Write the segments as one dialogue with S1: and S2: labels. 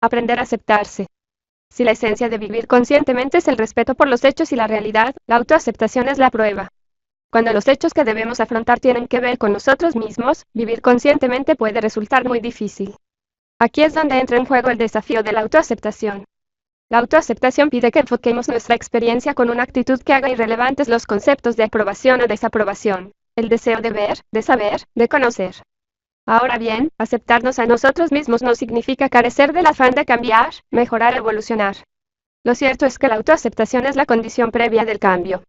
S1: Aprender a aceptarse. Si la esencia de vivir conscientemente es el respeto por los hechos y la realidad, la autoaceptación es la prueba. Cuando los hechos que debemos afrontar tienen que ver con nosotros mismos, vivir conscientemente puede resultar muy difícil. Aquí es donde entra en juego el desafío de la autoaceptación. La autoaceptación pide que enfoquemos nuestra experiencia con una actitud que haga irrelevantes los conceptos de aprobación o desaprobación, el deseo de ver, de saber, de conocer. Ahora bien, aceptarnos a nosotros mismos no significa carecer del afán de cambiar, mejorar o evolucionar. Lo cierto es que la autoaceptación es la condición previa del cambio.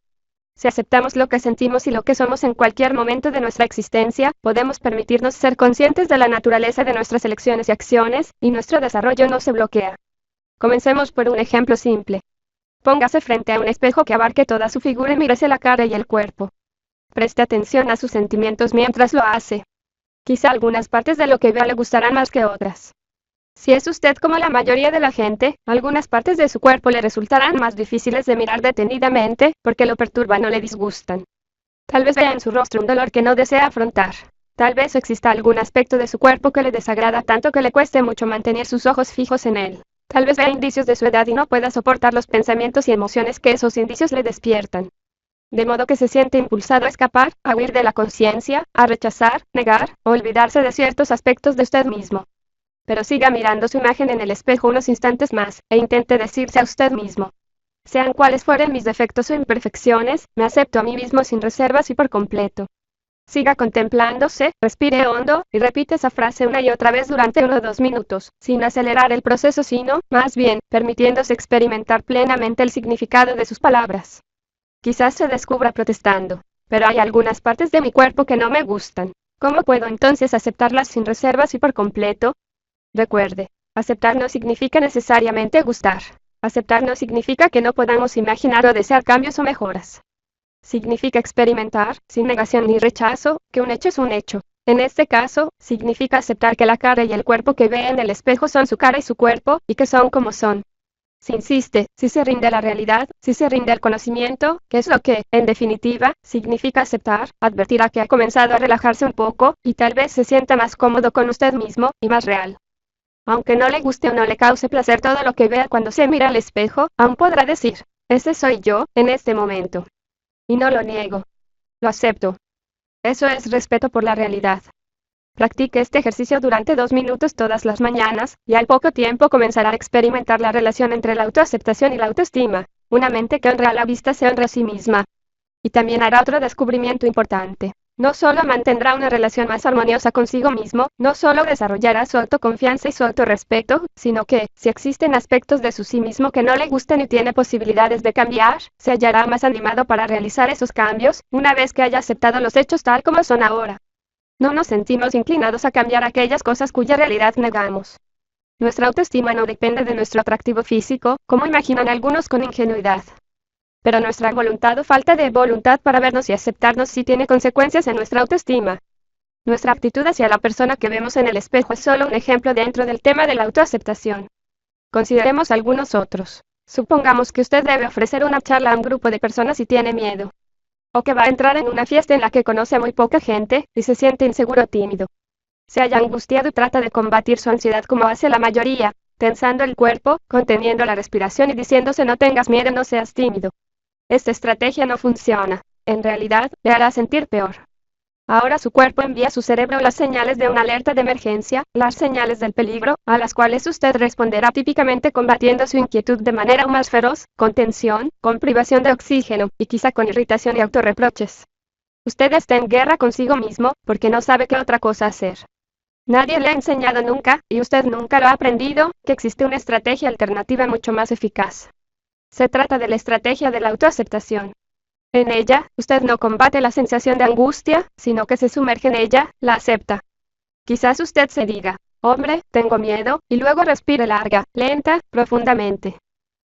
S1: Si aceptamos lo que sentimos y lo que somos en cualquier momento de nuestra existencia, podemos permitirnos ser conscientes de la naturaleza de nuestras elecciones y acciones, y nuestro desarrollo no se bloquea. Comencemos por un ejemplo simple. Póngase frente a un espejo que abarque toda su figura y mírese la cara y el cuerpo. Preste atención a sus sentimientos mientras lo hace. Quizá algunas partes de lo que vea le gustarán más que otras. Si es usted como la mayoría de la gente, algunas partes de su cuerpo le resultarán más difíciles de mirar detenidamente, porque lo perturban o le disgustan. Tal vez vea en su rostro un dolor que no desea afrontar. Tal vez exista algún aspecto de su cuerpo que le desagrada tanto que le cueste mucho mantener sus ojos fijos en él. Tal vez vea indicios de su edad y no pueda soportar los pensamientos y emociones que esos indicios le despiertan. De modo que se siente impulsado a escapar, a huir de la conciencia, a rechazar, negar, o olvidarse de ciertos aspectos de usted mismo. Pero siga mirando su imagen en el espejo unos instantes más, e intente decirse a usted mismo: sean cuales fueren mis defectos o imperfecciones, me acepto a mí mismo sin reservas y por completo. Siga contemplándose, respire hondo, y repite esa frase una y otra vez durante 1 o 2 minutos, sin acelerar el proceso sino, más bien, permitiéndose experimentar plenamente el significado de sus palabras. Quizás se descubra protestando: pero hay algunas partes de mi cuerpo que no me gustan. ¿Cómo puedo entonces aceptarlas sin reservas y por completo? Recuerde, aceptar no significa necesariamente gustar. Aceptar no significa que no podamos imaginar o desear cambios o mejoras. Significa experimentar, sin negación ni rechazo, que un hecho es un hecho. En este caso, significa aceptar que la cara y el cuerpo que ve en el espejo son su cara y su cuerpo, y que son como son. Si insiste, si se rinde a la realidad, si se rinde al conocimiento, que es lo que, en definitiva, significa aceptar, advertirá que ha comenzado a relajarse un poco, y tal vez se sienta más cómodo con usted mismo, y más real. Aunque no le guste o no le cause placer todo lo que vea cuando se mira al espejo, aún podrá decir: ese soy yo, en este momento. Y no lo niego. Lo acepto. Eso es respeto por la realidad. Practique este ejercicio durante 2 minutos todas las mañanas, y al poco tiempo comenzará a experimentar la relación entre la autoaceptación y la autoestima. Una mente que honra a la vista se honra a sí misma. Y también hará otro descubrimiento importante. No solo mantendrá una relación más armoniosa consigo mismo, no solo desarrollará su autoconfianza y su autorrespeto, sino que, si existen aspectos de su sí mismo que no le gustan y tiene posibilidades de cambiar, se hallará más animado para realizar esos cambios, una vez que haya aceptado los hechos tal como son ahora. No nos sentimos inclinados a cambiar aquellas cosas cuya realidad negamos. Nuestra autoestima no depende de nuestro atractivo físico, como imaginan algunos con ingenuidad. Pero nuestra voluntad o falta de voluntad para vernos y aceptarnos sí tiene consecuencias en nuestra autoestima. Nuestra actitud hacia la persona que vemos en el espejo es solo un ejemplo dentro del tema de la autoaceptación. Consideremos algunos otros. Supongamos que usted debe ofrecer una charla a un grupo de personas y tiene miedo. O que va a entrar en una fiesta en la que conoce a muy poca gente, y se siente inseguro o tímido. Se halla angustiado y trata de combatir su ansiedad como hace la mayoría, tensando el cuerpo, conteniendo la respiración y diciéndose: no tengas miedo, no seas tímido. Esta estrategia no funciona. En realidad, le hará sentir peor. Ahora su cuerpo envía a su cerebro las señales de una alerta de emergencia, las señales del peligro, a las cuales usted responderá típicamente combatiendo su inquietud de manera aún más feroz, con tensión, con privación de oxígeno, y quizá con irritación y autorreproches. Usted está en guerra consigo mismo, porque no sabe qué otra cosa hacer. Nadie le ha enseñado nunca, y usted nunca lo ha aprendido, que existe una estrategia alternativa mucho más eficaz. Se trata de la estrategia de la autoaceptación. En ella, usted no combate la sensación de angustia, sino que se sumerge en ella, la acepta. Quizás usted se diga: hombre, tengo miedo, y luego respire larga, lenta, profundamente.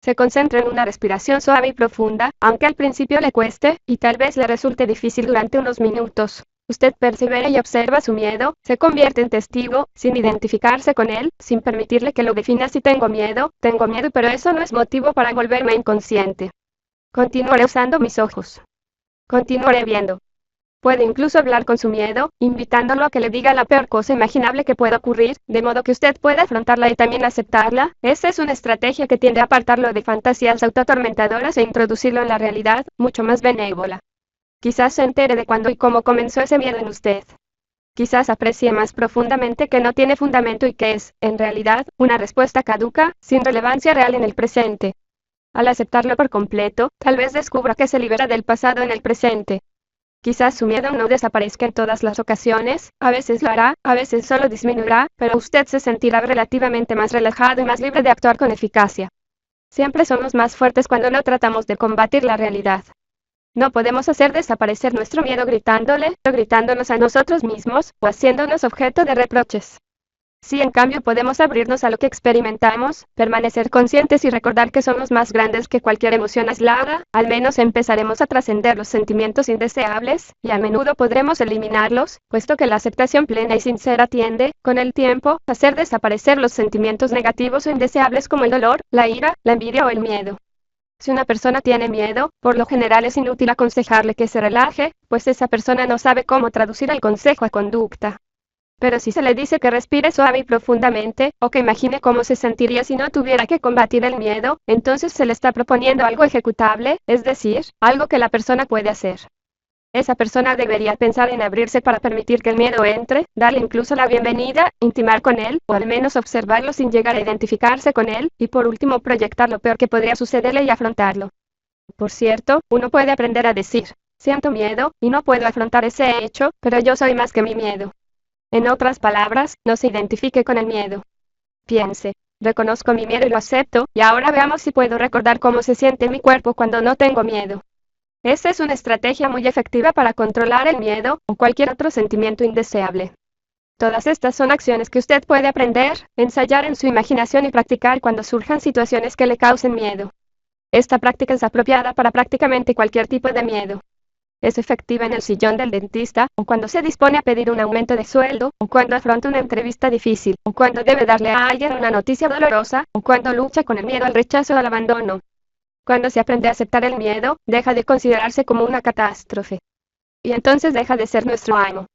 S1: Se concentra en una respiración suave y profunda, aunque al principio le cueste, y tal vez le resulte difícil durante unos minutos. Usted persevera y observa su miedo, se convierte en testigo, sin identificarse con él, sin permitirle que lo defina. Si tengo miedo, pero eso no es motivo para volverme inconsciente. Continuaré usando mis ojos. Continuaré viendo. Puede incluso hablar con su miedo, invitándolo a que le diga la peor cosa imaginable que pueda ocurrir, de modo que usted pueda afrontarla y también aceptarla. Esta es una estrategia que tiende a apartarlo de fantasías autoatormentadoras e introducirlo en la realidad, mucho más benévola. Quizás se entere de cuándo y cómo comenzó ese miedo en usted. Quizás aprecie más profundamente que no tiene fundamento y que es, en realidad, una respuesta caduca, sin relevancia real en el presente. Al aceptarlo por completo, tal vez descubra que se libera del pasado en el presente. Quizás su miedo no desaparezca en todas las ocasiones, a veces lo hará, a veces solo disminuirá, pero usted se sentirá relativamente más relajado y más libre de actuar con eficacia. Siempre somos más fuertes cuando no tratamos de combatir la realidad. No podemos hacer desaparecer nuestro miedo gritándole, o gritándonos a nosotros mismos, o haciéndonos objeto de reproches. Si en cambio podemos abrirnos a lo que experimentamos, permanecer conscientes y recordar que somos más grandes que cualquier emoción aislada, al menos empezaremos a trascender los sentimientos indeseables, y a menudo podremos eliminarlos, puesto que la aceptación plena y sincera tiende, con el tiempo, a hacer desaparecer los sentimientos negativos o indeseables como el dolor, la ira, la envidia o el miedo. Si una persona tiene miedo, por lo general es inútil aconsejarle que se relaje, pues esa persona no sabe cómo traducir el consejo a conducta. Pero si se le dice que respire suave y profundamente, o que imagine cómo se sentiría si no tuviera que combatir el miedo, entonces se le está proponiendo algo ejecutable, es decir, algo que la persona puede hacer. Esa persona debería pensar en abrirse para permitir que el miedo entre, darle incluso la bienvenida, intimar con él, o al menos observarlo sin llegar a identificarse con él, y por último proyectar lo peor que podría sucederle y afrontarlo. Por cierto, uno puede aprender a decir, siento miedo, y no puedo afrontar ese hecho, pero yo soy más que mi miedo. En otras palabras, no se identifique con el miedo. Piense, reconozco mi miedo y lo acepto, y ahora veamos si puedo recordar cómo se siente mi cuerpo cuando no tengo miedo. Esta es una estrategia muy efectiva para controlar el miedo, o cualquier otro sentimiento indeseable. Todas estas son acciones que usted puede aprender, ensayar en su imaginación y practicar cuando surjan situaciones que le causen miedo. Esta práctica es apropiada para prácticamente cualquier tipo de miedo. Es efectiva en el sillón del dentista, o cuando se dispone a pedir un aumento de sueldo, o cuando afronta una entrevista difícil, o cuando debe darle a alguien una noticia dolorosa, o cuando lucha con el miedo al rechazo o al abandono. Cuando se aprende a aceptar el miedo, deja de considerarse como una catástrofe. Y entonces deja de ser nuestro amo.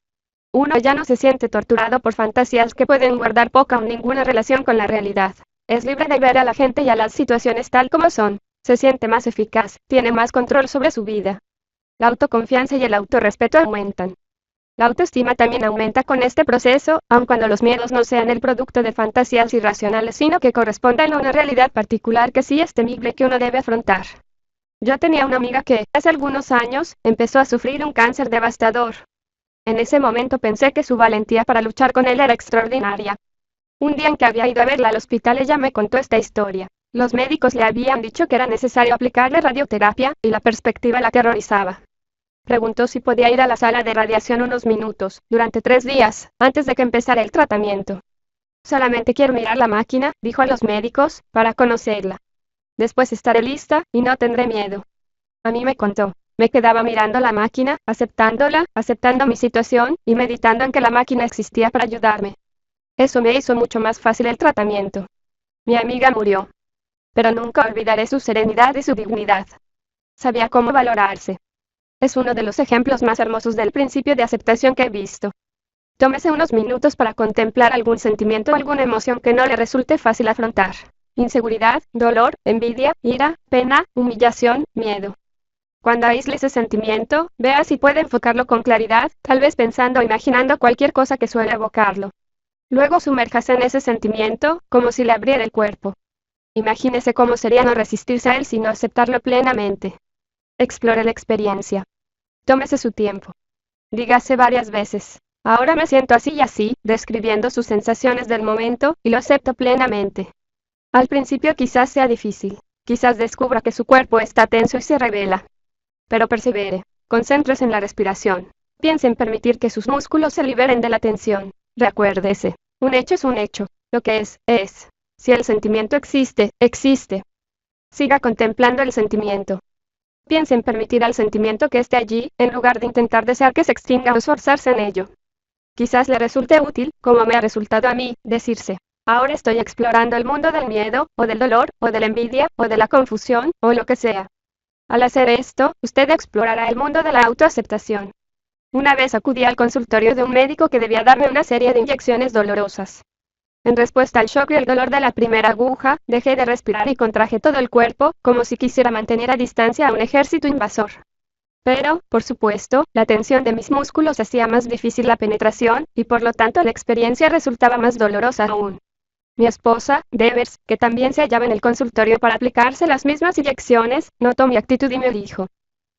S1: Uno ya no se siente torturado por fantasías que pueden guardar poca o ninguna relación con la realidad. Es libre de ver a la gente y a las situaciones tal como son. Se siente más eficaz, tiene más control sobre su vida. La autoconfianza y el autorrespeto aumentan. La autoestima también aumenta con este proceso, aun cuando los miedos no sean el producto de fantasías irracionales, sino que correspondan a una realidad particular que sí es temible y que uno debe afrontar. Yo tenía una amiga que, hace algunos años, empezó a sufrir un cáncer devastador. En ese momento pensé que su valentía para luchar con él era extraordinaria. Un día en que había ido a verla al hospital, ella me contó esta historia. Los médicos le habían dicho que era necesario aplicarle radioterapia, y la perspectiva la aterrorizaba. Preguntó si podía ir a la sala de radiación unos minutos, durante 3 días, antes de que empezara el tratamiento. Solamente quiero mirar la máquina, dijo a los médicos, para conocerla. Después estaré lista, y no tendré miedo. A mí me contó. Me quedaba mirando la máquina, aceptándola, aceptando mi situación, y meditando en que la máquina existía para ayudarme. Eso me hizo mucho más fácil el tratamiento. Mi amiga murió. Pero nunca olvidaré su serenidad y su dignidad. Sabía cómo valorarse. Es uno de los ejemplos más hermosos del principio de aceptación que he visto. Tómese unos minutos para contemplar algún sentimiento o alguna emoción que no le resulte fácil afrontar. Inseguridad, dolor, envidia, ira, pena, humillación, miedo. Cuando aísle ese sentimiento, vea si puede enfocarlo con claridad, tal vez pensando o imaginando cualquier cosa que suele evocarlo. Luego sumérjase en ese sentimiento, como si le abriera el cuerpo. Imagínese cómo sería no resistirse a él sino aceptarlo plenamente. Explore la experiencia. Tómese su tiempo. Dígase varias veces, ahora me siento así y así, describiendo sus sensaciones del momento, y lo acepto plenamente. Al principio quizás sea difícil, quizás descubra que su cuerpo está tenso y se revela. Pero persevere, concéntrese en la respiración. Piense en permitir que sus músculos se liberen de la tensión. Recuérdese, un hecho es un hecho, lo que es, es. Si el sentimiento existe, existe. Siga contemplando el sentimiento. Piense en permitir al sentimiento que esté allí, en lugar de intentar desear que se extinga o esforzarse en ello. Quizás le resulte útil, como me ha resultado a mí, decirse, ahora estoy explorando el mundo del miedo, o del dolor, o de la envidia, o de la confusión, o lo que sea. Al hacer esto, usted explorará el mundo de la autoaceptación. Una vez acudí al consultorio de un médico que debía darme una serie de inyecciones dolorosas. En respuesta al shock y el dolor de la primera aguja, dejé de respirar y contraje todo el cuerpo, como si quisiera mantener a distancia a un ejército invasor. Pero, por supuesto, la tensión de mis músculos hacía más difícil la penetración, y por lo tanto la experiencia resultaba más dolorosa aún. Mi esposa, Devers, que también se hallaba en el consultorio para aplicarse las mismas inyecciones, notó mi actitud y me dijo: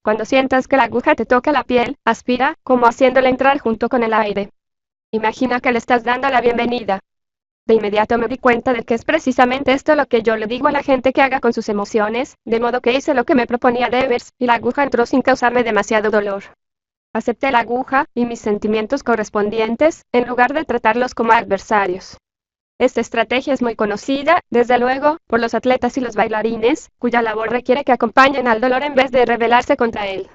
S1: cuando sientas que la aguja te toca la piel, aspira, como haciéndola entrar junto con el aire. Imagina que le estás dando la bienvenida. De inmediato me di cuenta de que es precisamente esto lo que yo le digo a la gente que haga con sus emociones, de modo que hice lo que me proponía Devers, y la aguja entró sin causarme demasiado dolor. Acepté la aguja, y mis sentimientos correspondientes, en lugar de tratarlos como adversarios. Esta estrategia es muy conocida, desde luego, por los atletas y los bailarines, cuya labor requiere que acompañen al dolor en vez de rebelarse contra él.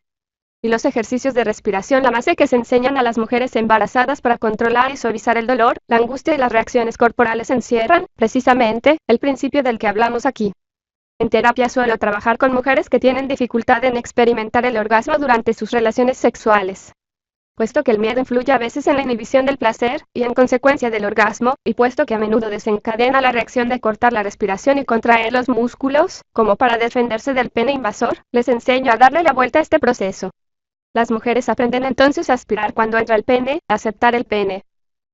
S1: Y los ejercicios de respiración, la base que se enseñan a las mujeres embarazadas para controlar y suavizar el dolor, la angustia y las reacciones corporales encierran, precisamente, el principio del que hablamos aquí. En terapia suelo trabajar con mujeres que tienen dificultad en experimentar el orgasmo durante sus relaciones sexuales. Puesto que el miedo influye a veces en la inhibición del placer, y en consecuencia del orgasmo, y puesto que a menudo desencadena la reacción de cortar la respiración y contraer los músculos, como para defenderse del pene invasor, les enseño a darle la vuelta a este proceso. Las mujeres aprenden entonces a aspirar cuando entra el pene, a aceptar el pene.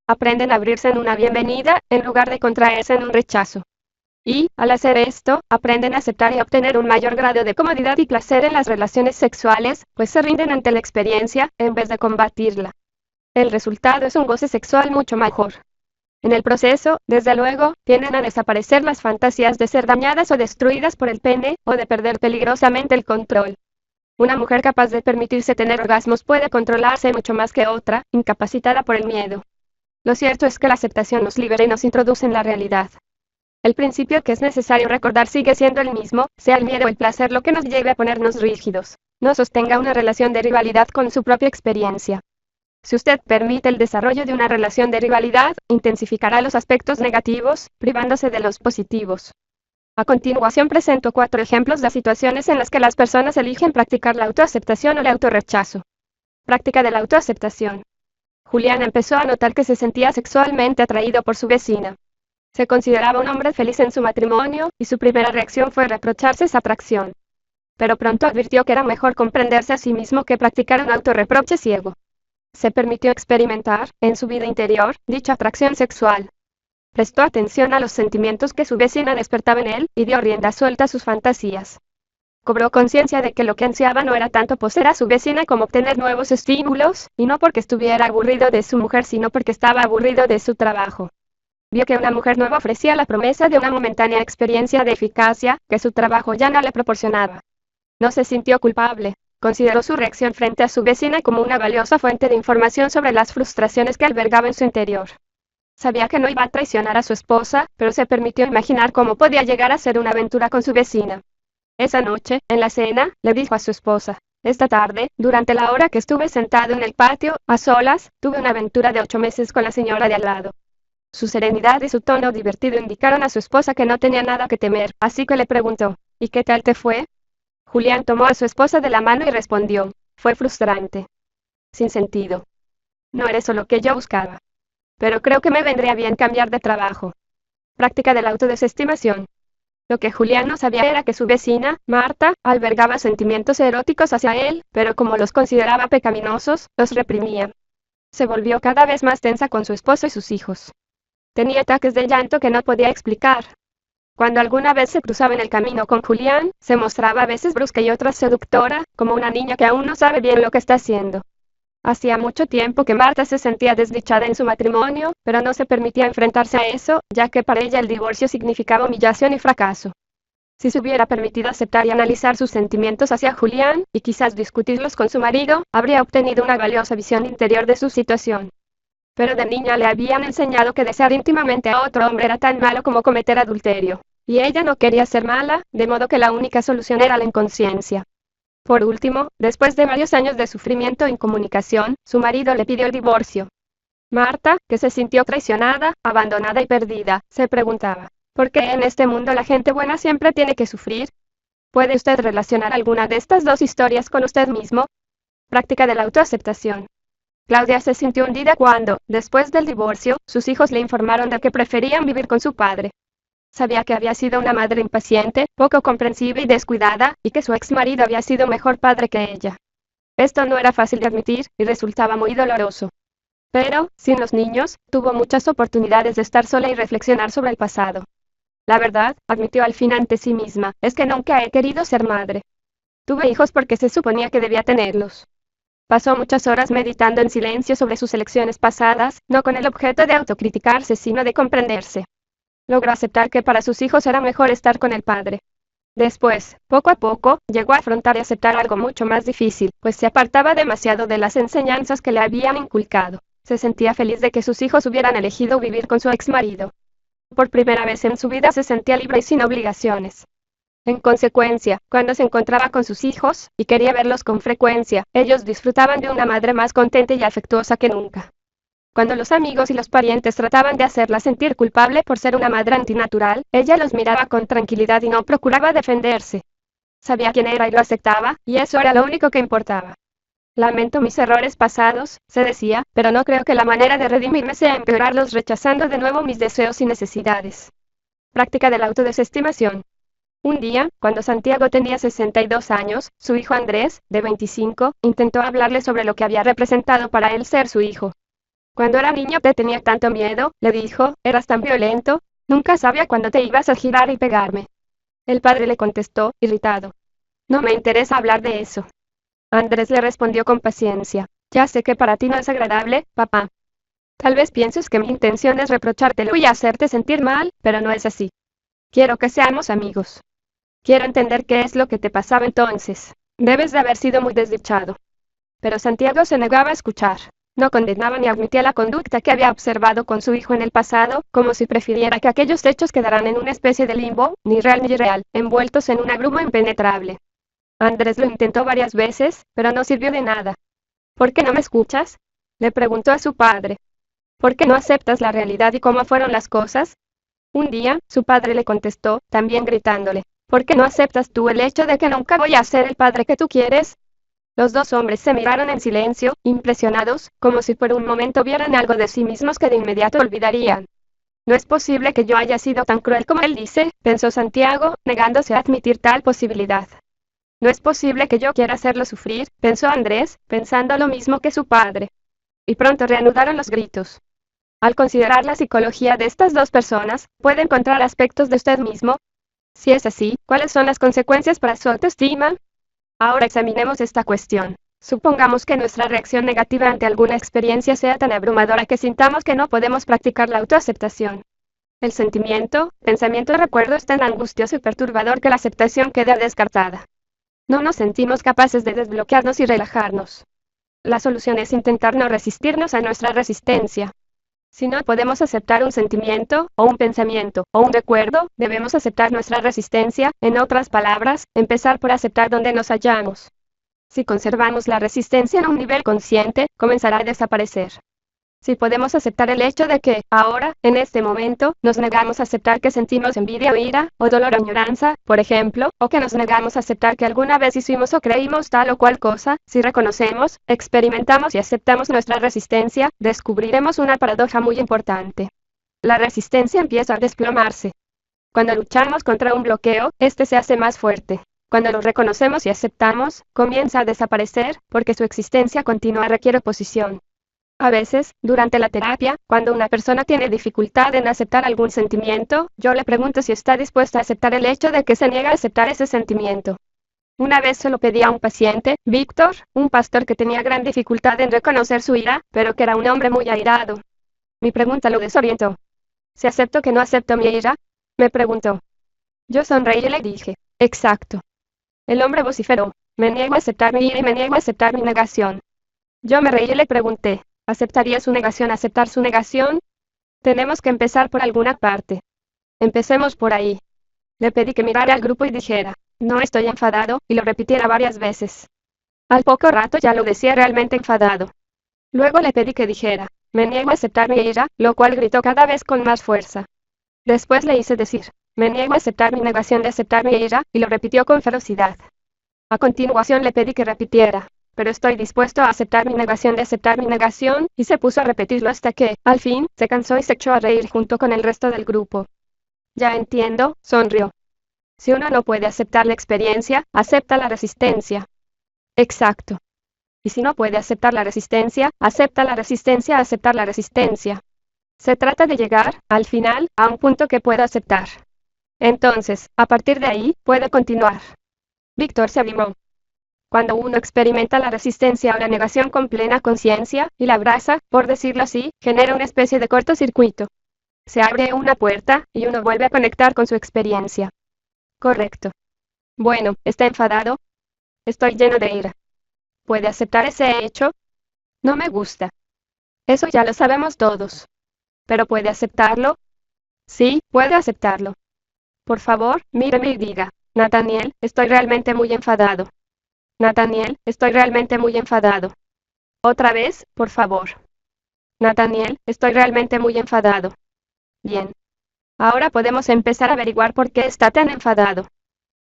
S1: Aprenden a abrirse en una bienvenida, en lugar de contraerse en un rechazo. Y, al hacer esto, aprenden a aceptar y a obtener un mayor grado de comodidad y placer en las relaciones sexuales, pues se rinden ante la experiencia, en vez de combatirla. El resultado es un goce sexual mucho mejor. En el proceso, desde luego, tienden a desaparecer las fantasías de ser dañadas o destruidas por el pene, o de perder peligrosamente el control. Una mujer capaz de permitirse tener orgasmos puede controlarse mucho más que otra, incapacitada por el miedo. Lo cierto es que la aceptación nos libera y nos introduce en la realidad. El principio que es necesario recordar sigue siendo el mismo, sea el miedo o el placer lo que nos lleve a ponernos rígidos. No sostenga una relación de rivalidad con su propia experiencia. Si usted permite el desarrollo de una relación de rivalidad, intensificará los aspectos negativos, privándose de los positivos. A continuación presento 4 ejemplos de situaciones en las que las personas eligen practicar la autoaceptación o el autorrechazo. Práctica de la autoaceptación. Julián empezó a notar que se sentía sexualmente atraído por su vecina. Se consideraba un hombre feliz en su matrimonio, y su primera reacción fue reprocharse esa atracción. Pero pronto advirtió que era mejor comprenderse a sí mismo que practicar un autorreproche ciego. Se permitió experimentar, en su vida interior, dicha atracción sexual. Prestó atención a los sentimientos que su vecina despertaba en él, y dio rienda suelta a sus fantasías. Cobró conciencia de que lo que ansiaba no era tanto poseer a su vecina como obtener nuevos estímulos, y no porque estuviera aburrido de su mujer sino porque estaba aburrido de su trabajo. Vio que una mujer nueva ofrecía la promesa de una momentánea experiencia de eficacia, que su trabajo ya no le proporcionaba. No se sintió culpable. Consideró su reacción frente a su vecina como una valiosa fuente de información sobre las frustraciones que albergaba en su interior. Sabía que no iba a traicionar a su esposa, pero se permitió imaginar cómo podía llegar a ser una aventura con su vecina. Esa noche, en la cena, le dijo a su esposa: esta tarde, durante la hora que estuve sentado en el patio, a solas, tuve una aventura de 8 meses con la señora de al lado. Su serenidad y su tono divertido indicaron a su esposa que no tenía nada que temer, así que le preguntó: ¿y qué tal te fue? Julián tomó a su esposa de la mano y respondió: fue frustrante. Sin sentido. No era eso lo que yo buscaba. Pero creo que me vendría bien cambiar de trabajo. Práctica de la autodesestimación. Lo que Julián no sabía era que su vecina, Marta, albergaba sentimientos eróticos hacia él, pero como los consideraba pecaminosos, los reprimía. Se volvió cada vez más tensa con su esposo y sus hijos. Tenía ataques de llanto que no podía explicar. Cuando alguna vez se cruzaba en el camino con Julián, se mostraba a veces brusca y otras seductora, como una niña que aún no sabe bien lo que está haciendo. Hacía mucho tiempo que Marta se sentía desdichada en su matrimonio, pero no se permitía enfrentarse a eso, ya que para ella el divorcio significaba humillación y fracaso. Si se hubiera permitido aceptar y analizar sus sentimientos hacia Julián, y quizás discutirlos con su marido, habría obtenido una valiosa visión interior de su situación. Pero de niña le habían enseñado que desear íntimamente a otro hombre era tan malo como cometer adulterio. Y ella no quería ser mala, de modo que la única solución era la inconsciencia. Por último, después de varios años de sufrimiento e incomunicación, su marido le pidió el divorcio. Marta, que se sintió traicionada, abandonada y perdida, se preguntaba: ¿por qué en este mundo la gente buena siempre tiene que sufrir? ¿Puede usted relacionar alguna de estas dos historias con usted mismo? Práctica de la autoaceptación. Claudia se sintió hundida cuando, después del divorcio, sus hijos le informaron de que preferían vivir con su padre. Sabía que había sido una madre impaciente, poco comprensiva y descuidada, y que su ex marido había sido mejor padre que ella. Esto no era fácil de admitir, y resultaba muy doloroso. Pero, sin los niños, tuvo muchas oportunidades de estar sola y reflexionar sobre el pasado. La verdad, admitió al fin ante sí misma, es que nunca he querido ser madre. Tuve hijos porque se suponía que debía tenerlos. Pasó muchas horas meditando en silencio sobre sus elecciones pasadas, no con el objeto de autocriticarse sino de comprenderse. Logró aceptar que para sus hijos era mejor estar con el padre. Después, poco a poco, llegó a afrontar y aceptar algo mucho más difícil, pues se apartaba demasiado de las enseñanzas que le habían inculcado. Se sentía feliz de que sus hijos hubieran elegido vivir con su ex marido. Por primera vez en su vida se sentía libre y sin obligaciones. En consecuencia, cuando se encontraba con sus hijos, y quería verlos con frecuencia, ellos disfrutaban de una madre más contenta y afectuosa que nunca. Cuando los amigos y los parientes trataban de hacerla sentir culpable por ser una madre antinatural, ella los miraba con tranquilidad y no procuraba defenderse. Sabía quién era y lo aceptaba, y eso era lo único que importaba. Lamento mis errores pasados, se decía, pero no creo que la manera de redimirme sea empeorarlos rechazando de nuevo mis deseos y necesidades. Práctica de la autodesestimación. Un día, cuando Santiago tenía 62 años, su hijo Andrés, de 25, intentó hablarle sobre lo que había representado para él ser su hijo. Cuando era niño te tenía tanto miedo, le dijo, eras tan violento, nunca sabía cuándo te ibas a girar y pegarme. El padre le contestó, irritado. No me interesa hablar de eso. Andrés le respondió con paciencia, ya sé que para ti no es agradable, papá. Tal vez pienses que mi intención es reprochártelo y hacerte sentir mal, pero no es así. Quiero que seamos amigos. Quiero entender qué es lo que te pasaba entonces. Debes de haber sido muy desdichado. Pero Santiago se negaba a escuchar. No condenaba ni admitía la conducta que había observado con su hijo en el pasado, como si prefiriera que aquellos hechos quedaran en una especie de limbo, ni real ni irreal, envueltos en una bruma impenetrable. Andrés lo intentó varias veces, pero no sirvió de nada. ¿Por qué no me escuchas?, le preguntó a su padre. ¿Por qué no aceptas la realidad y cómo fueron las cosas? Un día, su padre le contestó, también gritándole. ¿Por qué no aceptas tú el hecho de que nunca voy a ser el padre que tú quieres? Los dos hombres se miraron en silencio, impresionados, como si por un momento vieran algo de sí mismos que de inmediato olvidarían. No es posible que yo haya sido tan cruel como él dice, pensó Santiago, negándose a admitir tal posibilidad. No es posible que yo quiera hacerlo sufrir, pensó Andrés, pensando lo mismo que su padre. Y pronto reanudaron los gritos. Al considerar la psicología de estas dos personas, puede encontrar aspectos de usted mismo. Si es así, ¿cuáles son las consecuencias para su autoestima? Ahora examinemos esta cuestión. Supongamos que nuestra reacción negativa ante alguna experiencia sea tan abrumadora que sintamos que no podemos practicar la autoaceptación. El sentimiento, pensamiento o recuerdo es tan angustioso y perturbador que la aceptación queda descartada. No nos sentimos capaces de desbloquearnos y relajarnos. La solución es intentar no resistirnos a nuestra resistencia. Si no podemos aceptar un sentimiento, o un pensamiento, o un recuerdo, debemos aceptar nuestra resistencia, en otras palabras, empezar por aceptar donde nos hallamos. Si conservamos la resistencia en un nivel consciente, comenzará a desaparecer. Si podemos aceptar el hecho de que, ahora, en este momento, nos negamos a aceptar que sentimos envidia o ira, o dolor o añoranza, por ejemplo, o que nos negamos a aceptar que alguna vez hicimos o creímos tal o cual cosa, si reconocemos, experimentamos y aceptamos nuestra resistencia, descubriremos una paradoja muy importante. La resistencia empieza a desplomarse. Cuando luchamos contra un bloqueo, este se hace más fuerte. Cuando lo reconocemos y aceptamos, comienza a desaparecer, porque su existencia continua requiere oposición. A veces, durante la terapia, cuando una persona tiene dificultad en aceptar algún sentimiento, yo le pregunto si está dispuesta a aceptar el hecho de que se niega a aceptar ese sentimiento. Una vez se lo pedí a un paciente, Víctor, un pastor que tenía gran dificultad en reconocer su ira, pero que era un hombre muy airado. Mi pregunta lo desorientó. ¿Si acepto que no acepto mi ira?, me preguntó. Yo sonreí y le dije, exacto. El hombre vociferó, me niego a aceptar mi ira y me niego a aceptar mi negación. Yo me reí y le pregunté, ¿aceptaría su negación aceptar su negación? Tenemos que empezar por alguna parte. Empecemos por ahí. Le pedí que mirara al grupo y dijera, no estoy enfadado, y lo repitiera varias veces. Al poco rato ya lo decía realmente enfadado. Luego le pedí que dijera, me niego a aceptar mi ira, lo cual gritó cada vez con más fuerza. Después le hice decir, me niego a aceptar mi negación de aceptar mi ira, y lo repitió con ferocidad. A continuación le pedí que repitiera, pero estoy dispuesto a aceptar mi negación de aceptar mi negación, y se puso a repetirlo hasta que, al fin, se cansó y se echó a reír junto con el resto del grupo. Ya entiendo, sonrió. Si uno no puede aceptar la experiencia, acepta la resistencia. Exacto. Y si no puede aceptar la resistencia, acepta la resistencia a aceptar la resistencia. Se trata de llegar, al final, a un punto que pueda aceptar. Entonces, a partir de ahí, puede continuar. Víctor se animó. Cuando uno experimenta la resistencia o la negación con plena conciencia, y la abraza, por decirlo así, genera una especie de cortocircuito. Se abre una puerta, y uno vuelve a conectar con su experiencia. Correcto. Bueno, ¿está enfadado? Estoy lleno de ira. ¿Puede aceptar ese hecho? No me gusta. Eso ya lo sabemos todos. ¿Pero puede aceptarlo? Sí, puede aceptarlo. Por favor, míreme y diga, Nathaniel, estoy realmente muy enfadado. Nathaniel, estoy realmente muy enfadado. Otra vez, por favor. Nathaniel, estoy realmente muy enfadado. Bien. Ahora podemos empezar a averiguar por qué está tan enfadado.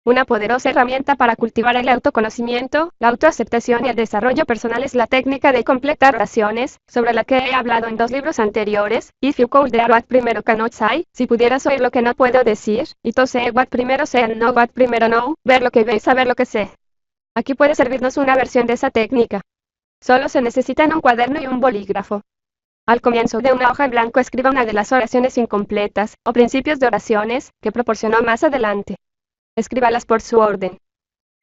S1: Una poderosa herramienta para cultivar el autoconocimiento, la autoaceptación y el desarrollo personal es la técnica de completar oraciones, sobre la que he hablado en 2 libros anteriores, If You Could Hear What Primero Cannot Say, si pudieras oír lo que no puedo decir, y to say what primero say and know what primero know, ver lo que ve y saber lo que sé. Aquí puede servirnos una versión de esa técnica. Solo se necesitan un cuaderno y un bolígrafo. Al comienzo de una hoja en blanco escriba una de las oraciones incompletas, o principios de oraciones, que proporcionó más adelante. Escríbalas por su orden.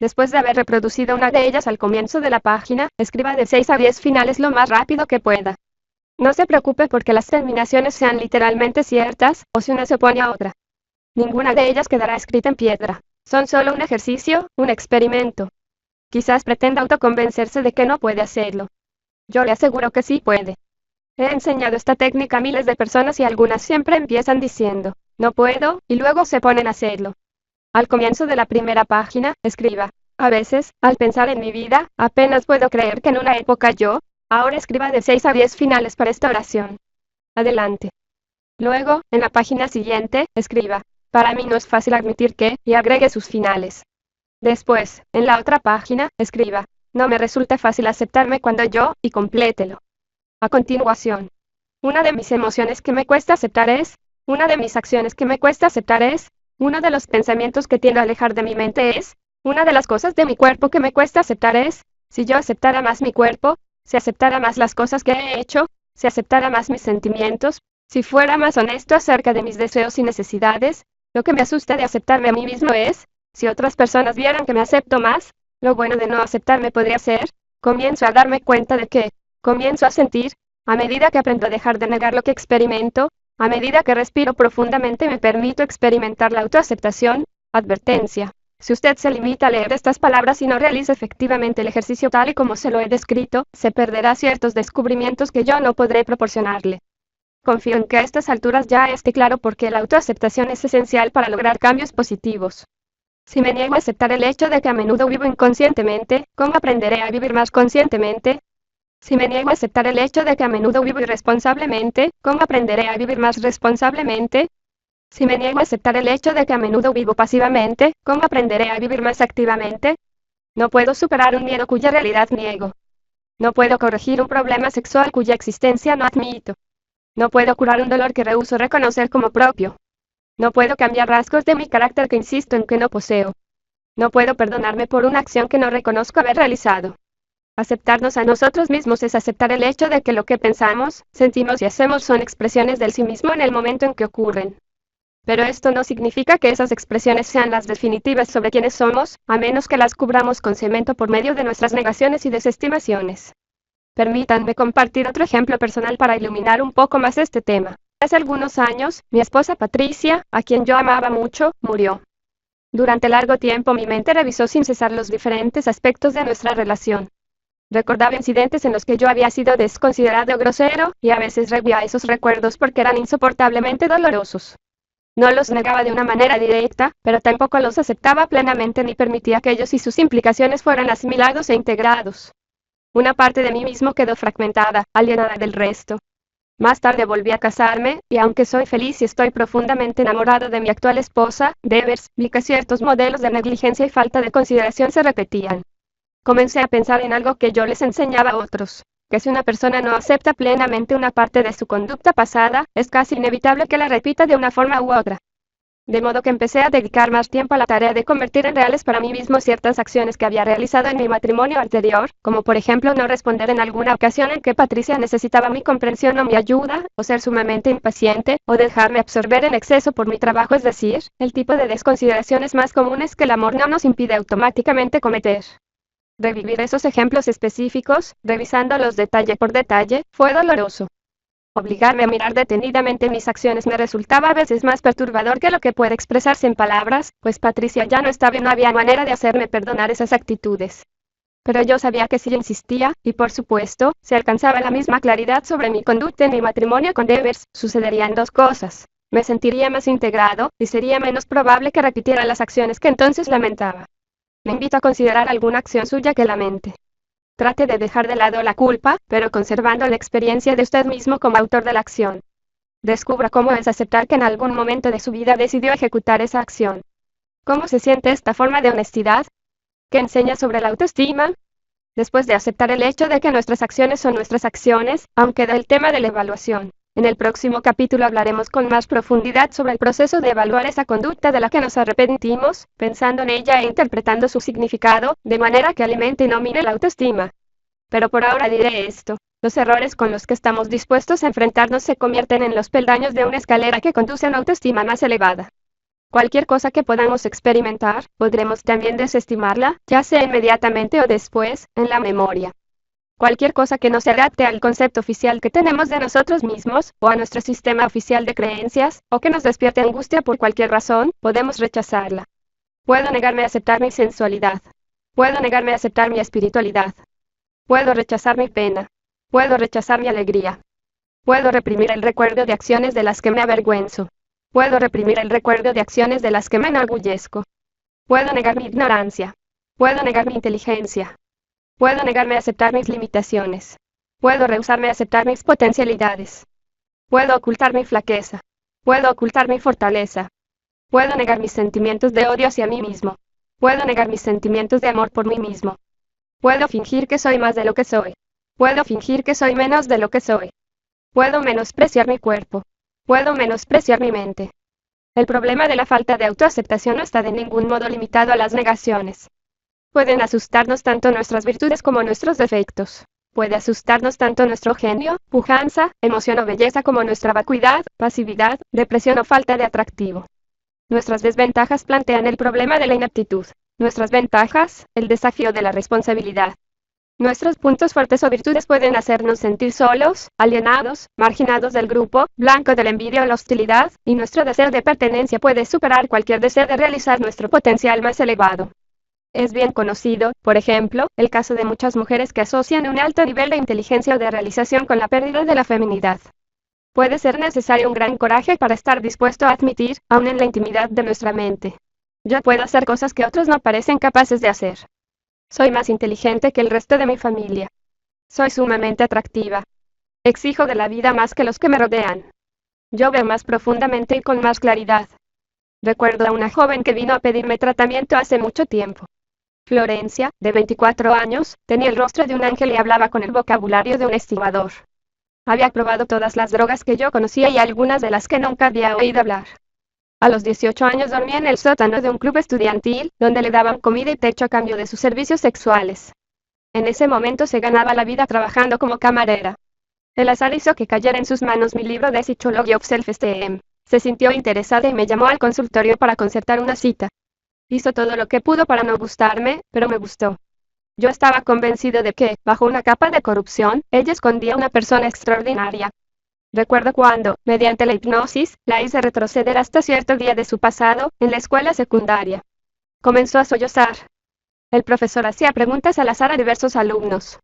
S1: Después de haber reproducido una de ellas al comienzo de la página, escriba de 6 a 10 finales lo más rápido que pueda. No se preocupe porque las terminaciones sean literalmente ciertas, o si una se opone a otra. Ninguna de ellas quedará escrita en piedra. Son solo un ejercicio, un experimento. Quizás pretenda autoconvencerse de que no puede hacerlo. Yo le aseguro que sí puede. He enseñado esta técnica a miles de personas y algunas siempre empiezan diciendo, no puedo, y luego se ponen a hacerlo. Al comienzo de la primera página, escriba, a veces, al pensar en mi vida, apenas puedo creer que en una época yo, ahora escriba de 6 a 10 finales para esta oración. Adelante. Luego, en la página siguiente, escriba, para mí no es fácil admitir que, y agregue sus finales. Después, en la otra página, escriba, no me resulta fácil aceptarme cuando yo, y complételo. A continuación, una de mis emociones que me cuesta aceptar es, una de mis acciones que me cuesta aceptar es, uno de los pensamientos que tiendo a alejar de mi mente es, una de las cosas de mi cuerpo que me cuesta aceptar es, si yo aceptara más mi cuerpo, si aceptara más las cosas que he hecho, si aceptara más mis sentimientos, si fuera más honesto acerca de mis deseos y necesidades, lo que me asusta de aceptarme a mí mismo es, si otras personas vieran que me acepto más, lo bueno de no aceptarme podría ser, comienzo a darme cuenta de que, comienzo a sentir, a medida que aprendo a dejar de negar lo que experimento, a medida que respiro profundamente me permito experimentar la autoaceptación. Advertencia. Si usted se limita a leer estas palabras y no realiza efectivamente el ejercicio tal y como se lo he descrito, se perderá ciertos descubrimientos que yo no podré proporcionarle. Confío en que a estas alturas ya esté claro por qué la autoaceptación es esencial para lograr cambios positivos. Si me niego a aceptar el hecho de que a menudo vivo inconscientemente, ¿cómo aprenderé a vivir más conscientemente? Si me niego a aceptar el hecho de que a menudo vivo irresponsablemente, ¿cómo aprenderé a vivir más responsablemente? Si me niego a aceptar el hecho de que a menudo vivo pasivamente, ¿cómo aprenderé a vivir más activamente? No puedo superar un miedo cuya realidad niego. No puedo corregir un problema sexual cuya existencia no admito. No puedo curar un dolor que rehúso reconocer como propio. No puedo cambiar rasgos de mi carácter que insisto en que no poseo. No puedo perdonarme por una acción que no reconozco haber realizado. Aceptarnos a nosotros mismos es aceptar el hecho de que lo que pensamos, sentimos y hacemos son expresiones del sí mismo en el momento en que ocurren. Pero esto no significa que esas expresiones sean las definitivas sobre quiénes somos, a menos que las cubramos con cemento por medio de nuestras negaciones y desestimaciones. Permítanme compartir otro ejemplo personal para iluminar un poco más este tema. Hace algunos años, mi esposa Patricia, a quien yo amaba mucho, murió. Durante largo tiempo mi mente revisó sin cesar los diferentes aspectos de nuestra relación. Recordaba incidentes en los que yo había sido desconsiderado o grosero, y a veces revivía esos recuerdos porque eran insoportablemente dolorosos. No los negaba de una manera directa, pero tampoco los aceptaba plenamente ni permitía que ellos y sus implicaciones fueran asimilados e integrados. Una parte de mí mismo quedó fragmentada, alienada del resto. Más tarde volví a casarme, y aunque soy feliz y estoy profundamente enamorado de mi actual esposa, Devers, vi que ciertos modelos de negligencia y falta de consideración se repetían. Comencé a pensar en algo que yo les enseñaba a otros, que si una persona no acepta plenamente una parte de su conducta pasada, es casi inevitable que la repita de una forma u otra. De modo que empecé a dedicar más tiempo a la tarea de convertir en reales para mí mismo ciertas acciones que había realizado en mi matrimonio anterior, como por ejemplo no responder en alguna ocasión en que Patricia necesitaba mi comprensión o mi ayuda, o ser sumamente impaciente, o dejarme absorber en exceso por mi trabajo, es decir, el tipo de desconsideraciones más comunes que el amor no nos impide automáticamente cometer. Revivir esos ejemplos específicos, revisándolos detalle por detalle, fue doloroso. Obligarme a mirar detenidamente mis acciones me resultaba a veces más perturbador que lo que puede expresarse en palabras, pues Patricia ya no estaba y no había manera de hacerme perdonar esas actitudes. Pero yo sabía que si insistía, y por supuesto, si alcanzaba la misma claridad sobre mi conducta en mi matrimonio con Devers, sucederían dos cosas. Me sentiría más integrado, y sería menos probable que repitiera las acciones que entonces lamentaba. Le invito a considerar alguna acción suya que lamente. Trate de dejar de lado la culpa, pero conservando la experiencia de usted mismo como autor de la acción. Descubra cómo es aceptar que en algún momento de su vida decidió ejecutar esa acción. ¿Cómo se siente esta forma de honestidad? ¿Qué enseña sobre la autoestima? Después de aceptar el hecho de que nuestras acciones son nuestras acciones, aún queda el tema de la evaluación. En el próximo capítulo hablaremos con más profundidad sobre el proceso de evaluar esa conducta de la que nos arrepentimos, pensando en ella e interpretando su significado, de manera que alimente y no mine la autoestima. Pero por ahora diré esto: los errores con los que estamos dispuestos a enfrentarnos se convierten en los peldaños de una escalera que conduce a una autoestima más elevada. Cualquier cosa que podamos experimentar, podremos también desestimarla, ya sea inmediatamente o después, en la memoria. Cualquier cosa que no se adapte al concepto oficial que tenemos de nosotros mismos, o a nuestro sistema oficial de creencias, o que nos despierte angustia por cualquier razón, podemos rechazarla. Puedo negarme a aceptar mi sensualidad. Puedo negarme a aceptar mi espiritualidad. Puedo rechazar mi pena. Puedo rechazar mi alegría. Puedo reprimir el recuerdo de acciones de las que me avergüenzo. Puedo reprimir el recuerdo de acciones de las que me enorgullezco. Puedo negar mi ignorancia. Puedo negar mi inteligencia. Puedo negarme a aceptar mis limitaciones. Puedo rehusarme a aceptar mis potencialidades. Puedo ocultar mi flaqueza. Puedo ocultar mi fortaleza. Puedo negar mis sentimientos de odio hacia mí mismo. Puedo negar mis sentimientos de amor por mí mismo. Puedo fingir que soy más de lo que soy. Puedo fingir que soy menos de lo que soy. Puedo menospreciar mi cuerpo. Puedo menospreciar mi mente. El problema de la falta de autoaceptación no está de ningún modo limitado a las negaciones. Pueden asustarnos tanto nuestras virtudes como nuestros defectos. Puede asustarnos tanto nuestro genio, pujanza, emoción o belleza como nuestra vacuidad, pasividad, depresión o falta de atractivo. Nuestras desventajas plantean el problema de la inaptitud. Nuestras ventajas, el desafío de la responsabilidad. Nuestros puntos fuertes o virtudes pueden hacernos sentir solos, alienados, marginados del grupo, blanco de la envidia o la hostilidad, y nuestro deseo de pertenencia puede superar cualquier deseo de realizar nuestro potencial más elevado. Es bien conocido, por ejemplo, el caso de muchas mujeres que asocian un alto nivel de inteligencia o de realización con la pérdida de la feminidad. Puede ser necesario un gran coraje para estar dispuesto a admitir, aun en la intimidad de nuestra mente: yo puedo hacer cosas que otros no parecen capaces de hacer. Soy más inteligente que el resto de mi familia. Soy sumamente atractiva. Exijo de la vida más que los que me rodean. Yo veo más profundamente y con más claridad. Recuerdo a una joven que vino a pedirme tratamiento hace mucho tiempo. Florencia, de 24 años, tenía el rostro de un ángel y hablaba con el vocabulario de un estimador. Había probado todas las drogas que yo conocía y algunas de las que nunca había oído hablar. A los 18 años dormía en el sótano de un club estudiantil, donde le daban comida y techo a cambio de sus servicios sexuales. En ese momento se ganaba la vida trabajando como camarera. El azar hizo que cayera en sus manos mi libro de Psychology of Self-Esteem. Se sintió interesada y me llamó al consultorio para concertar una cita. Hizo todo lo que pudo para no gustarme, pero me gustó. Yo estaba convencido de que, bajo una capa de corrupción, ella escondía una persona extraordinaria. Recuerdo cuando, mediante la hipnosis, la hice retroceder hasta cierto día de su pasado, en la escuela secundaria. Comenzó a sollozar. El profesor hacía preguntas al azar a diversos alumnos.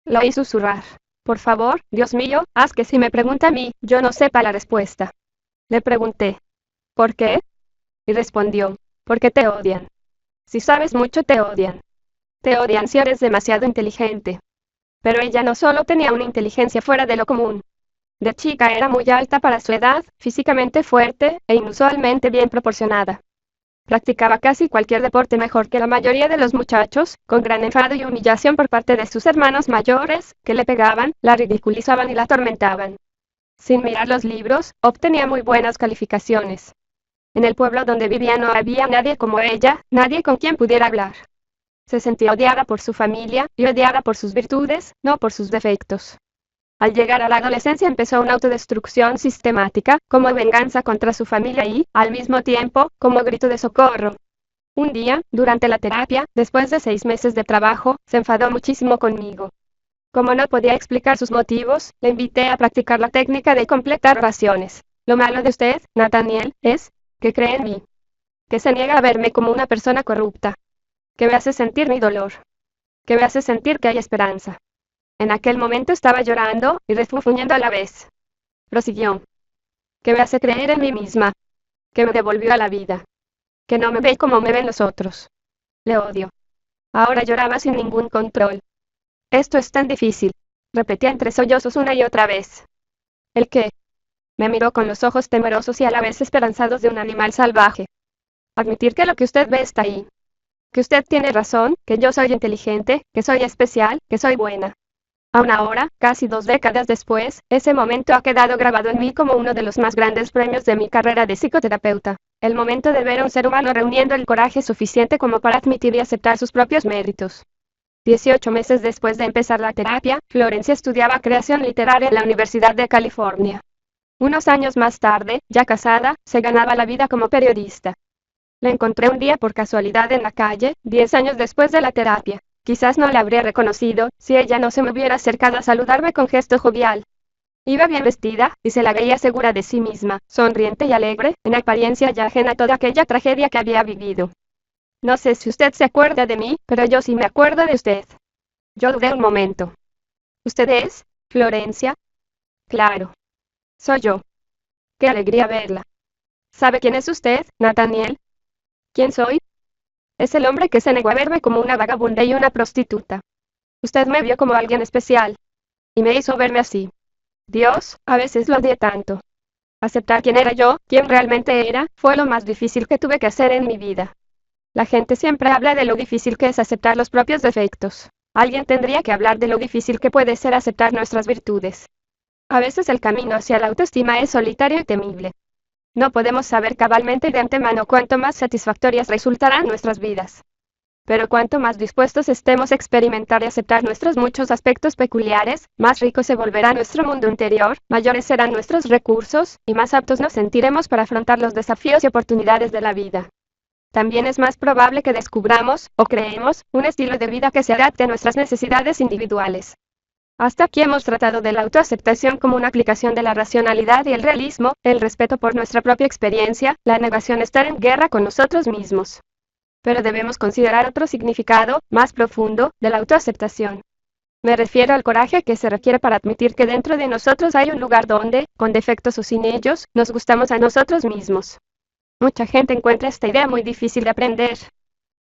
S1: Lo oí susurrar: por favor, Dios mío, haz que si me pregunta a mí, yo no sepa la respuesta. Le pregunté: ¿por qué? Y respondió: porque te odian. Si sabes mucho, te odian. Te odian si eres demasiado inteligente. Pero ella no solo tenía una inteligencia fuera de lo común. De chica era muy alta para su edad, físicamente fuerte, e inusualmente bien proporcionada. Practicaba casi cualquier deporte mejor que la mayoría de los muchachos, con gran enfado y humillación por parte de sus hermanos mayores, que le pegaban, la ridiculizaban y la atormentaban. Sin mirar los libros, obtenía muy buenas calificaciones. En el pueblo donde vivía no había nadie como ella, nadie con quien pudiera hablar. Se sentía odiada por su familia, y odiada por sus virtudes, no por sus defectos. Al llegar a la adolescencia empezó una autodestrucción sistemática, como venganza contra su familia y, al mismo tiempo, como grito de socorro. Un día, durante la terapia, después de 6 meses de trabajo, se enfadó muchísimo conmigo. Como no podía explicar sus motivos, le invité a practicar la técnica de completar oraciones. Lo malo de usted, Nathaniel, es que cree en mí. Que se niega a verme como una persona corrupta. Que me hace sentir mi dolor. Que me hace sentir que hay esperanza. En aquel momento estaba llorando y refunfuñando a la vez. Prosiguió. Que me hace creer en mí misma. Que me devolvió a la vida. Que no me ve como me ven los otros. Le odio. Ahora lloraba sin ningún control. Esto es tan difícil. Repetía entre sollozos una y otra vez. ¿El qué? Me miró con los ojos temerosos y a la vez esperanzados de un animal salvaje. Admitir que lo que usted ve está ahí. Que usted tiene razón, que yo soy inteligente, que soy especial, que soy buena. Aún ahora, casi 2 décadas después, ese momento ha quedado grabado en mí como uno de los más grandes premios de mi carrera de psicoterapeuta. El momento de ver a un ser humano reuniendo el coraje suficiente como para admitir y aceptar sus propios méritos. 18 meses después de empezar la terapia, Florencia estudiaba creación literaria en la Universidad de California. Unos años más tarde, ya casada, se ganaba la vida como periodista. La encontré un día por casualidad en la calle, 10 años después de la terapia. Quizás no la habría reconocido, si ella no se me hubiera acercado a saludarme con gesto jovial. Iba bien vestida, y se la veía segura de sí misma, sonriente y alegre, en apariencia ya ajena a toda aquella tragedia que había vivido. No sé si usted se acuerda de mí, pero yo sí me acuerdo de usted. Yo dudé un momento. ¿Usted es, Florencia? Claro. Soy yo. Qué alegría verla. ¿Sabe quién es usted, Nathaniel? ¿Quién soy? Es el hombre que se negó a verme como una vagabunda y una prostituta. Usted me vio como alguien especial. Y me hizo verme así. Dios, a veces lo odié tanto. Aceptar quién era yo, quién realmente era, fue lo más difícil que tuve que hacer en mi vida. La gente siempre habla de lo difícil que es aceptar los propios defectos. Alguien tendría que hablar de lo difícil que puede ser aceptar nuestras virtudes. A veces el camino hacia la autoestima es solitario y temible. No podemos saber cabalmente de antemano cuánto más satisfactorias resultarán nuestras vidas. Pero cuanto más dispuestos estemos a experimentar y aceptar nuestros muchos aspectos peculiares, más rico se volverá nuestro mundo interior, mayores serán nuestros recursos, y más aptos nos sentiremos para afrontar los desafíos y oportunidades de la vida. También es más probable que descubramos, o creemos, un estilo de vida que se adapte a nuestras necesidades individuales. Hasta aquí hemos tratado de la autoaceptación como una aplicación de la racionalidad y el realismo, el respeto por nuestra propia experiencia, la negación a estar en guerra con nosotros mismos. Pero debemos considerar otro significado, más profundo, de la autoaceptación. Me refiero al coraje que se requiere para admitir que dentro de nosotros hay un lugar donde, con defectos o sin ellos, nos gustamos a nosotros mismos. Mucha gente encuentra esta idea muy difícil de aprender.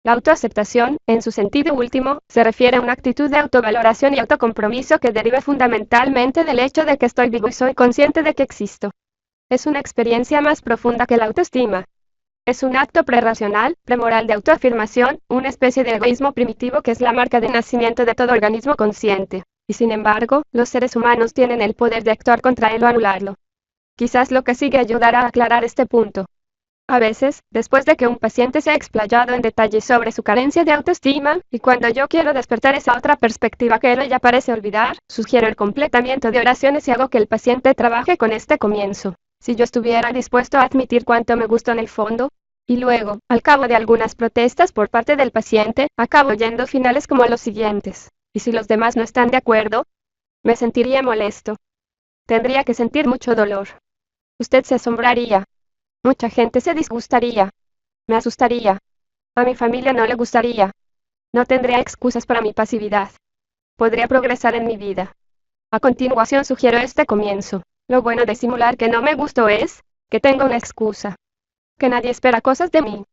S1: La autoaceptación, en su sentido último, se refiere a una actitud de autovaloración y autocompromiso que deriva fundamentalmente del hecho de que estoy vivo y soy consciente de que existo. Es una experiencia más profunda que la autoestima. Es un acto prerracional, premoral de autoafirmación, una especie de egoísmo primitivo que es la marca de nacimiento de todo organismo consciente. Y sin embargo, los seres humanos tienen el poder de actuar contra él o anularlo. Quizás lo que sigue ayudará a aclarar este punto. A veces, después de que un paciente se ha explayado en detalle sobre su carencia de autoestima, y cuando yo quiero despertar esa otra perspectiva que él ya parece olvidar, sugiero el completamiento de oraciones y hago que el paciente trabaje con este comienzo. Si yo estuviera dispuesto a admitir cuánto me gusta en el fondo, y luego, al cabo de algunas protestas por parte del paciente, acabo oyendo finales como los siguientes. Y si los demás no están de acuerdo, me sentiría molesto. Tendría que sentir mucho dolor. Usted se asombraría. Mucha gente se disgustaría. Me asustaría. A mi familia no le gustaría. No tendría excusas para mi pasividad. Podría progresar en mi vida. A continuación sugiero este comienzo. Lo bueno de simular que no me gusto es que tengo una excusa. Que nadie espera cosas de mí.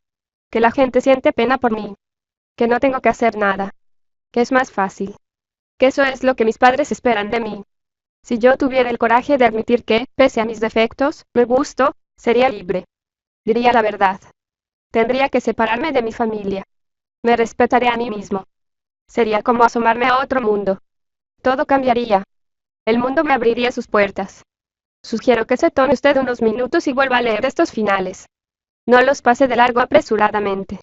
S1: Que la gente siente pena por mí. Que no tengo que hacer nada. Que es más fácil. Que eso es lo que mis padres esperan de mí. Si yo tuviera el coraje de admitir que, pese a mis defectos, me gusto, sería libre. Diría la verdad. Tendría que separarme de mi familia. Me respetaré a mí mismo. Sería como asomarme a otro mundo. Todo cambiaría. El mundo me abriría sus puertas. Sugiero que se tome usted unos minutos y vuelva a leer estos finales. No los pase de largo apresuradamente.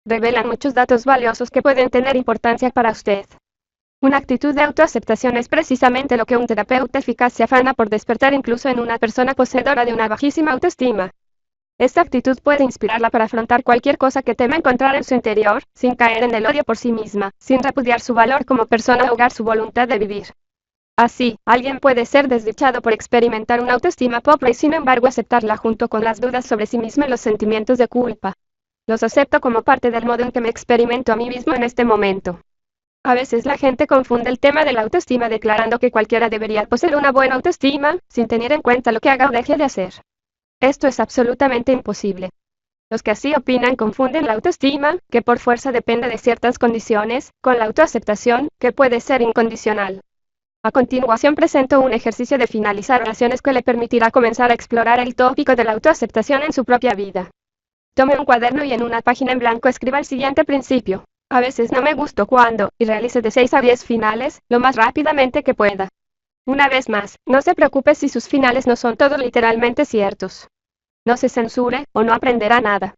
S1: Revelan muchos datos valiosos que pueden tener importancia para usted. Una actitud de autoaceptación es precisamente lo que un terapeuta eficaz se afana por despertar incluso en una persona poseedora de una bajísima autoestima. Esta actitud puede inspirarla para afrontar cualquier cosa que tema encontrar en su interior, sin caer en el odio por sí misma, sin repudiar su valor como persona o ahogar su voluntad de vivir. Así, alguien puede ser desdichado por experimentar una autoestima pobre y sin embargo aceptarla junto con las dudas sobre sí mismo y los sentimientos de culpa. Los acepto como parte del modo en que me experimento a mí mismo en este momento. A veces la gente confunde el tema de la autoestima declarando que cualquiera debería poseer una buena autoestima, sin tener en cuenta lo que haga o deje de hacer. Esto es absolutamente imposible. Los que así opinan confunden la autoestima, que por fuerza depende de ciertas condiciones, con la autoaceptación, que puede ser incondicional. A continuación presento un ejercicio de finalizar oraciones que le permitirá comenzar a explorar el tópico de la autoaceptación en su propia vida. Tome un cuaderno y en una página en blanco escriba el siguiente principio. A veces no me gusto cuando, y realice de 6 a 10 finales, lo más rápidamente que pueda. Una vez más, no se preocupe si sus finales no son todos literalmente ciertos. No se censure, o no aprenderá nada.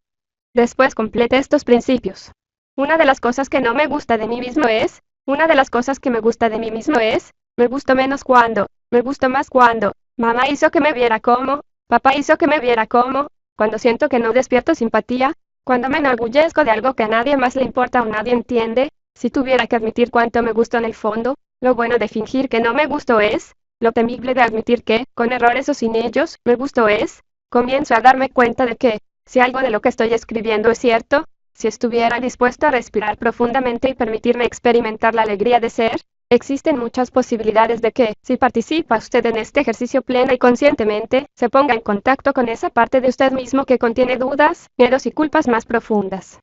S1: Después complete estos principios. Una de las cosas que no me gusta de mí mismo es, una de las cosas que me gusta de mí mismo es, me gusto menos cuando, me gusto más cuando, mamá hizo que me viera como, papá hizo que me viera como, cuando siento que no despierto simpatía, cuando me enorgullezco de algo que a nadie más le importa o nadie entiende, si tuviera que admitir cuánto me gusto en el fondo, lo bueno de fingir que no me gusto es, lo temible de admitir que, con errores o sin ellos, me gusto es, comienzo a darme cuenta de que, si algo de lo que estoy escribiendo es cierto, si estuviera dispuesto a respirar profundamente y permitirme experimentar la alegría de ser, existen muchas posibilidades de que, si participa usted en este ejercicio plena y conscientemente, se ponga en contacto con esa parte de usted mismo que contiene dudas, miedos y culpas más profundas.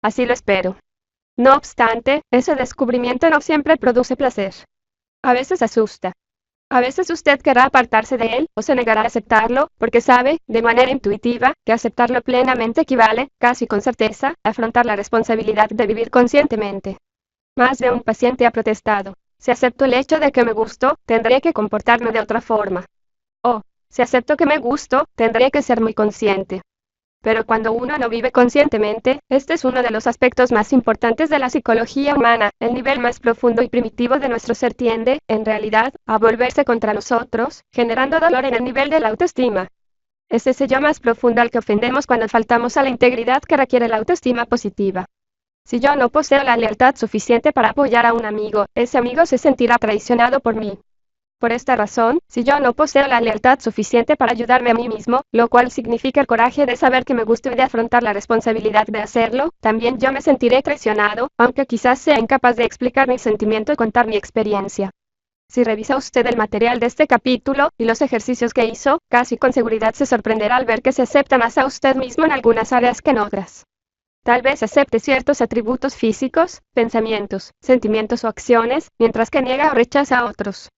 S1: Así lo espero. No obstante, ese descubrimiento no siempre produce placer. A veces asusta. A veces usted querrá apartarse de él, o se negará a aceptarlo, porque sabe, de manera intuitiva, que aceptarlo plenamente equivale, casi con certeza, a afrontar la responsabilidad de vivir conscientemente. Más de un paciente ha protestado. Si acepto el hecho de que me gusto, tendré que comportarme de otra forma. O, si acepto que me gusto, tendré que ser muy consciente. Pero cuando uno no vive conscientemente, este es uno de los aspectos más importantes de la psicología humana, el nivel más profundo y primitivo de nuestro ser tiende, en realidad, a volverse contra nosotros, generando dolor en el nivel de la autoestima. Es ese yo más profundo al que ofendemos cuando faltamos a la integridad que requiere la autoestima positiva. Si yo no poseo la lealtad suficiente para apoyar a un amigo, ese amigo se sentirá traicionado por mí. Por esta razón, si yo no poseo la lealtad suficiente para ayudarme a mí mismo, lo cual significa el coraje de saber que me gusto y de afrontar la responsabilidad de hacerlo, también yo me sentiré traicionado, aunque quizás sea incapaz de explicar mi sentimiento y contar mi experiencia. Si revisa usted el material de este capítulo, y los ejercicios que hizo, casi con seguridad se sorprenderá al ver que se acepta más a usted mismo en algunas áreas que en otras. Tal vez acepte ciertos atributos físicos, pensamientos, sentimientos o acciones, mientras que niega o rechaza a otros.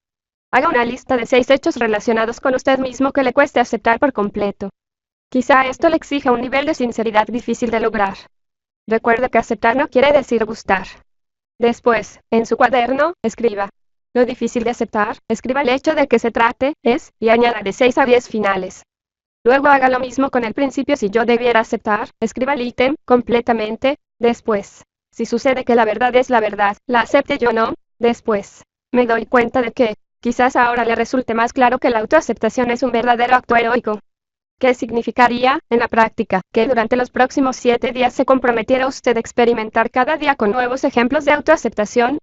S1: Haga una lista de 6 hechos relacionados con usted mismo que le cueste aceptar por completo. Quizá esto le exija un nivel de sinceridad difícil de lograr. Recuerde que aceptar no quiere decir gustar. Después, en su cuaderno, escriba. Lo difícil de aceptar, escriba el hecho de que se trate, es, y añada de 6 a 10 finales. Luego haga lo mismo con el principio si yo debiera aceptar, escriba el ítem, completamente, después. Si sucede que la verdad es la verdad, la acepte yo no, después. Me doy cuenta de que, quizás ahora le resulte más claro que la autoaceptación es un verdadero acto heroico. ¿Qué significaría, en la práctica, que durante los próximos 7 días se comprometiera usted a experimentar cada día con nuevos ejemplos de autoaceptación,